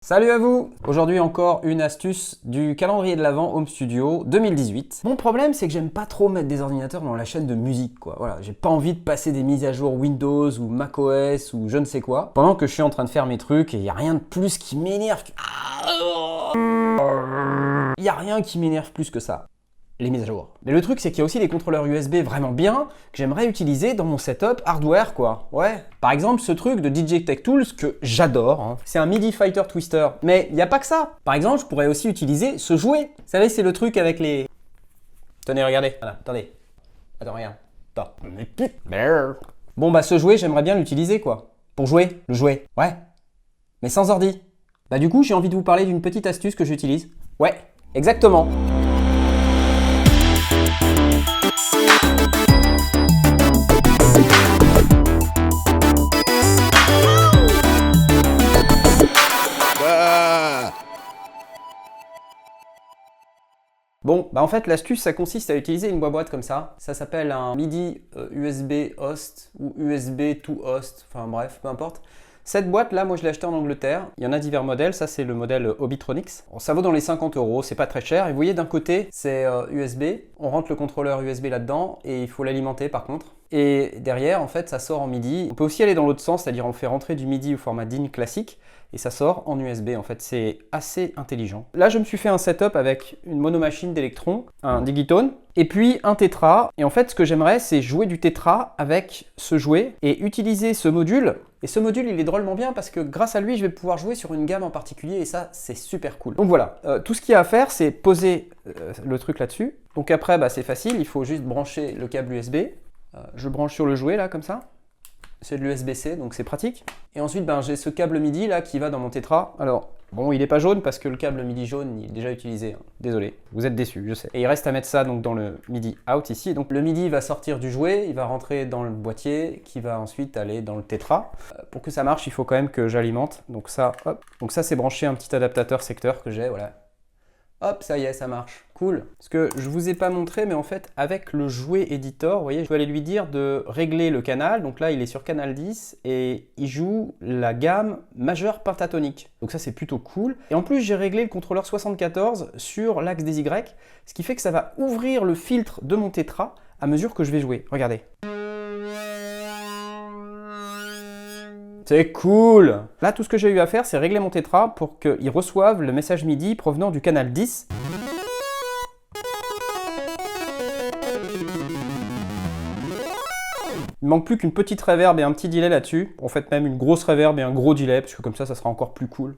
Salut à vous! Aujourd'hui encore une astuce du calendrier de l'Avent Home Studio 2018. Mon problème c'est que j'aime pas trop mettre des ordinateurs dans la chaîne de musique quoi. Voilà, j'ai pas envie de passer des mises à jour Windows ou macOS ou je ne sais quoi pendant que je suis en train de faire mes trucs et il y a rien de plus qui m'énerve. Il y a rien qui m'énerve plus que ça. Les mises à jour. Mais le truc c'est qu'il y a aussi des contrôleurs USB vraiment bien que j'aimerais utiliser dans mon setup hardware quoi. Ouais. Par exemple ce truc de DJ Tech Tools que j'adore, hein. C'est un MIDI Fighter Twister. Mais il n'y a pas que ça. Par exemple je pourrais aussi utiliser ce jouet. Vous savez c'est le truc avec les... Tenez regardez. Voilà, attendez. Attends regarde. Attends. Bon bah ce jouet j'aimerais bien l'utiliser quoi. Pour jouer, le jouet. Ouais. Mais sans ordi. Bah du coup j'ai envie de vous parler d'une petite astuce que j'utilise. Ouais, exactement. Bon, bah en fait l'astuce ça consiste à utiliser une boîte comme ça. Ça s'appelle un MIDI USB host ou USB to host, enfin bref, peu importe. Cette boîte là, moi je l'ai achetée en Angleterre. Il y en a divers modèles, ça c'est le modèle Hobbytronics. Bon, ça vaut dans les 50 €, c'est pas très cher. Et vous voyez d'un côté c'est USB, on rentre le contrôleur USB là-dedans et il faut l'alimenter par contre. Et derrière en fait ça sort en MIDI. On peut aussi aller dans l'autre sens, c'est-à-dire on fait rentrer du MIDI au format DIN classique. Et ça sort en USB, en fait, c'est assez intelligent. Là, je me suis fait un setup avec une monomachine d'Electron, un Digitone, et puis un Tetra. Et en fait, ce que j'aimerais, c'est jouer du Tetra avec ce jouet et utiliser ce module. Et ce module, il est drôlement bien parce que grâce à lui, je vais pouvoir jouer sur une gamme en particulier et ça, c'est super cool. Donc voilà, tout ce qu'il y a à faire, c'est poser le truc là-dessus. Donc après, bah, c'est facile, il faut juste brancher le câble USB. Je branche sur le jouet, là, comme ça. C'est de l'USB-C, donc c'est pratique. Et ensuite, ben, j'ai ce câble MIDI là qui va dans mon Tetra. Alors, bon, il n'est pas jaune parce que le câble MIDI jaune, il est déjà utilisé. Hein. Désolé, vous êtes déçus, je sais. Et il reste à mettre ça donc dans le MIDI out ici. Donc le MIDI va sortir du jouet, il va rentrer dans le boîtier qui va ensuite aller dans le Tetra. Pour que ça marche, il faut quand même que j'alimente. Donc ça, hop. Donc ça, c'est branché un petit adaptateur secteur que j'ai, voilà. Hop, ça y est, ça marche. Cool. Parce que je vous ai pas montré, mais en fait, avec le jouet editor, vous voyez, je peux aller lui dire de régler le canal. Donc là, il est sur canal 10 et il joue la gamme majeure pentatonique. Donc ça, c'est plutôt cool. Et en plus, j'ai réglé le contrôleur 74 sur l'axe des Y, ce qui fait que ça va ouvrir le filtre de mon Tetra à mesure que je vais jouer. Regardez. C'est cool! Là, tout ce que j'ai eu à faire, c'est régler mon Tetra pour qu'il reçoive le message MIDI provenant du canal 10. Il manque plus qu'une petite reverb et un petit delay là-dessus. En fait, même une grosse reverb et un gros delay, parce que comme ça sera encore plus cool.